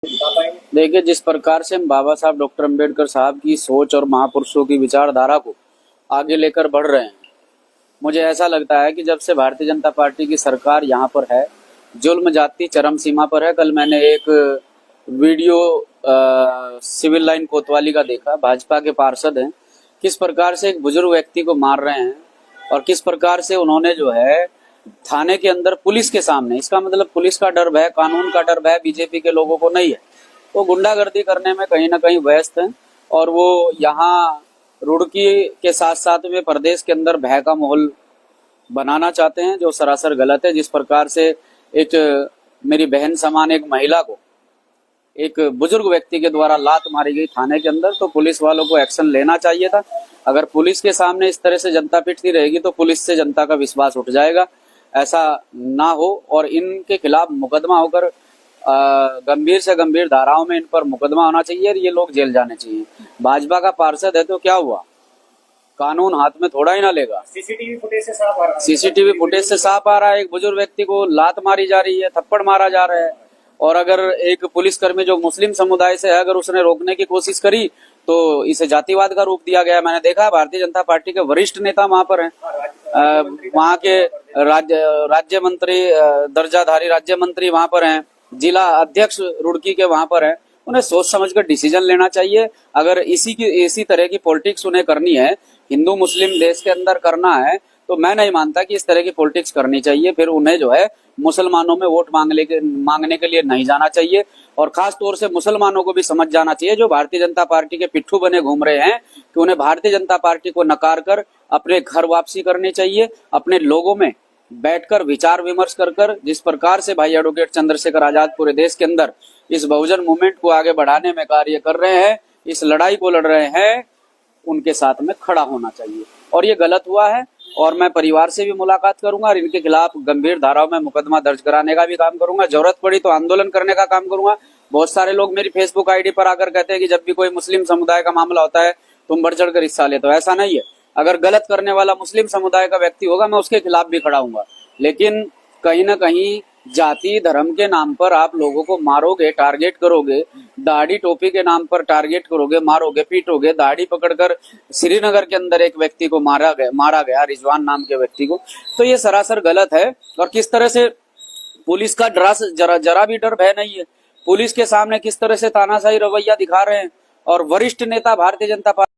देखिए, जिस प्रकार से हम बाबा साहब डॉक्टर अंबेडकर साहब की सोच और महापुरुषों की विचारधारा को आगे लेकर बढ़ रहे हैं, मुझे ऐसा लगता है कि जब से भारतीय जनता पार्टी की सरकार यहाँ पर है, जुल्म जाति चरम सीमा पर है। कल मैंने एक वीडियो सिविल लाइन कोतवाली का देखा। भाजपा के पार्षद हैं, किस प्रकार से एक बुजुर्ग व्यक्ति को मार रहे हैं और किस प्रकार से उन्होंने जो है थाने के अंदर पुलिस के सामने, इसका मतलब पुलिस का डर भय, कानून का डर भय बीजेपी के लोगों को नहीं है। वो गुंडागर्दी करने में कहीं ना कहीं व्यस्त हैं और वो यहाँ रुड़की के साथ साथ में प्रदेश के अंदर भय का माहौल बनाना चाहते हैं, जो सरासर गलत है। जिस प्रकार से एक मेरी बहन समान एक महिला को एक बुजुर्ग व्यक्ति के द्वारा लात मारी गई थाने के अंदर, तो पुलिस वालों को एक्शन लेना चाहिए था। अगर पुलिस के सामने इस तरह से जनता पिटती रहेगी तो पुलिस से जनता का विश्वास उठ जाएगा। ऐसा ना हो और इनके खिलाफ मुकदमा होकर गंभीर से गंभीर धाराओं में इन पर मुकदमा होना चाहिए और ये लोग जेल जाने चाहिए। भाजपा का पार्षद है तो क्या हुआ, कानून हाथ में थोड़ा ही ना लेगा। सीसीटीवी फुटेज से साफ आ रहा है। सीसीटीवी फुटेज से साफ आ रहा है, एक बुजुर्ग व्यक्ति को लात मारी जा रही है, थप्पड़ मारा जा रहा है। और अगर एक पुलिसकर्मी जो मुस्लिम समुदाय से है, अगर उसने रोकने की कोशिश करी तो इसे जातिवाद का रूप दिया गया। मैंने देखा भारतीय जनता पार्टी के वरिष्ठ नेता वहां पर हैं, वहां के राज्य मंत्री, दर्जाधारी राज्य मंत्री वहां पर हैं, जिला अध्यक्ष रुड़की के वहां पर हैं। उन्हें सोच समझकर डिसीजन लेना चाहिए। अगर इसी तरह की पॉलिटिक्स उन्हें करनी है, हिंदू मुस्लिम देश के अंदर करना है, तो मैं नहीं मानता कि इस तरह की पॉलिटिक्स करनी चाहिए। फिर उन्हें जो है मुसलमानों में वोट मांगने के लिए नहीं जाना चाहिए और खास तौर से मुसलमानों को भी समझ जाना चाहिए जो भारतीय जनता पार्टी के पिट्ठू बने घूम रहे हैं कि उन्हें भारतीय जनता पार्टी को नकार कर अपने घर वापसी करनी चाहिए। अपने लोगों में बैठकर विचार विमर्श कर जिस प्रकार से भाई एडवोकेट चंद्रशेखर आजाद पूरे देश के अंदर इस बहुजन मूवमेंट को आगे बढ़ाने में कार्य कर रहे हैं, इस लड़ाई को लड़ रहे हैं, उनके साथ में खड़ा होना चाहिए। और ये गलत हुआ है और मैं परिवार से भी मुलाकात करूंगा और इनके खिलाफ गंभीर धाराओं में मुकदमा दर्ज कराने का भी काम करूंगा। जरूरत पड़ी तो आंदोलन करने का काम करूंगा। बहुत सारे लोग मेरी फेसबुक आईडी पर आकर कहते हैं कि जब भी कोई मुस्लिम समुदाय का मामला होता है तुम बढ़ चढ़ कर हिस्सा लेते हो। ऐसा नहीं है। अगर गलत करने वाला मुस्लिम समुदाय का व्यक्ति होगा मैं उसके खिलाफ भी खड़ा हूंगा, लेकिन कहीं ना कहीं जाति धर्म के नाम पर आप लोगों को मारोगे, टारगेट करोगे, दाढ़ी टोपी के नाम पर टारगेट करोगे, मारोगे, पीटोगे। दाढ़ी पकड़कर श्रीनगर के अंदर एक व्यक्ति को मारा गया रिजवान नाम के व्यक्ति को, तो ये सरासर गलत है। और किस तरह से पुलिस का जरा भी डर भय नहीं है, पुलिस के सामने किस तरह से तानाशाही रवैया दिखा रहे हैं। और वरिष्ठ नेता भारतीय जनता पार्टी